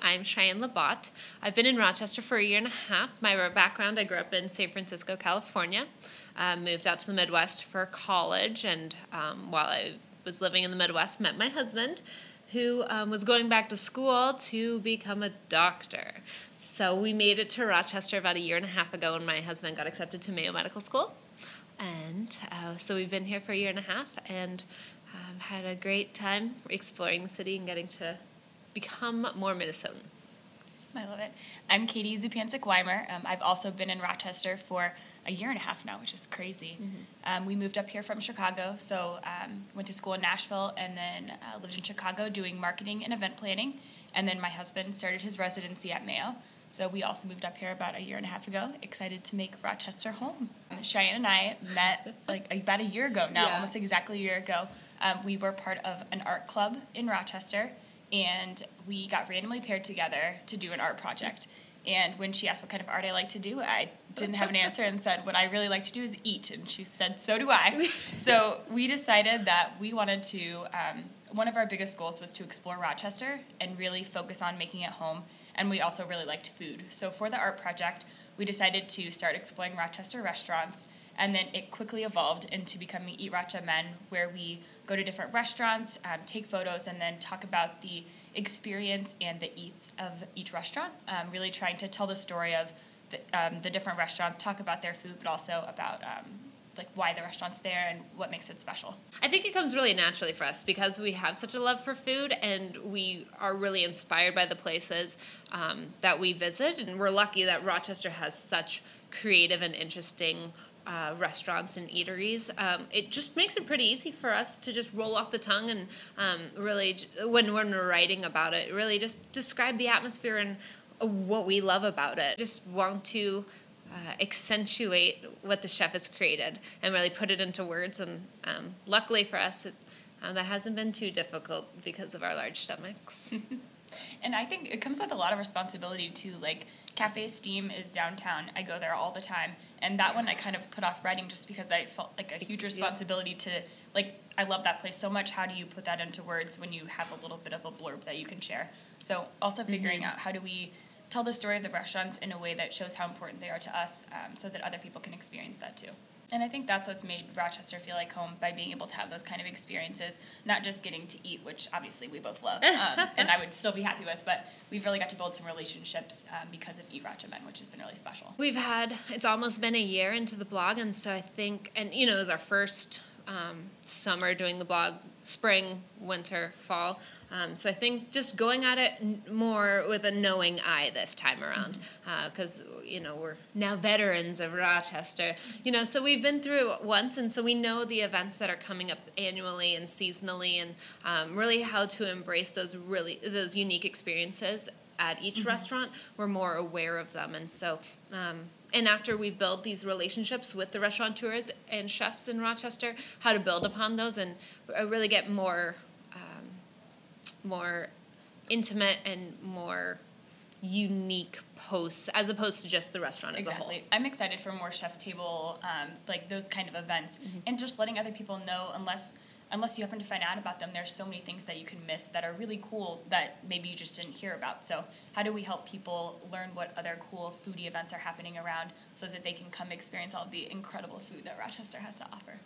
I'm Cheyenne Labat. I've been in Rochester for a year and a half. My background, I grew up in San Francisco, California. Moved out to the Midwest for college, and while I was living in the Midwest, met my husband, who was going back to school to become a doctor. So we made it to Rochester about a year and a half ago when my husband got accepted to Mayo Medical School. And so we've been here for a year and a half and had a great time exploring the city and getting to become more Minnesotan. I love it. I'm Katie Zupancic-Weimer. I've also been in Rochester for a year and a half now, which is crazy. Mm-hmm. We moved up here from Chicago, so went to school in Nashville and then lived in Chicago doing marketing and event planning. And then my husband started his residency at Mayo. So we also moved up here about a year and a half ago, excited to make Rochester home. Cheyenne and I met about a year ago now, almost exactly a year ago. We were part of an art club in Rochester, and we got randomly paired together to do an art project. And when she asked what kind of art I like to do, I didn't have an answer and said, what I really like to do is eat. And she said, so do I. So we decided that we wanted to, one of our biggest goals was to explore Rochester and really focus on making it home. And we also really liked food. So for the art project, we decided to start exploring Rochester restaurants. And then it quickly evolved into becoming EatRochMN, where we go to different restaurants, take photos, and then talk about the experience and the eats of each restaurant, really trying to tell the story of the different restaurants, talk about their food, but also about why the restaurant's there and what makes it special. I think it comes really naturally for us because we have such a love for food and we are really inspired by the places that we visit, and we're lucky that Rochester has such creative and interesting restaurants and eateries. It just makes it pretty easy for us to just roll off the tongue and really, when we're writing about it, really just describe the atmosphere and what we love about it. Just want to accentuate what the chef has created and really put it into words. And luckily for us, that hasn't been too difficult because of our large stomachs. And I think it comes with a lot of responsibility too. Like Cafe Steam is downtown. I go there all the time. And that one I kind of put off writing just because I felt like a huge responsibility to, I love that place so much. How do you put that into words when you have a little bit of a blurb that you can share? So also figuring out how do we tell the story of the restaurants in a way that shows how important they are to us, so that other people can experience that too. And I think that's what's made Rochester feel like home, by being able to have those kind of experiences, not just getting to eat, which obviously we both love, and I would still be happy with, but we've really got to build some relationships because of EatRochMN, which has been really special. It's almost been a year into the blog, and so I think, and it was our first summer doing the blog, spring, winter, fall. So I think just going at it more with a knowing eye this time around, because, we're now veterans of Rochester, so we've been through it once, and so we know the events that are coming up annually and seasonally, and really how to embrace those unique experiences at each restaurant. We're more aware of them, and so and after we build these relationships with the restaurateurs and chefs in Rochester, how to build upon those and really get more intimate and more unique posts, as opposed to just the restaurant as a whole. I'm excited for more Chef's Table, those kind of events, and just letting other people know, unless you happen to find out about them, there's so many things that you can miss that are really cool that maybe you just didn't hear about. So how do we help people learn what other cool foodie events are happening around so that they can come experience all of the incredible food that Rochester has to offer?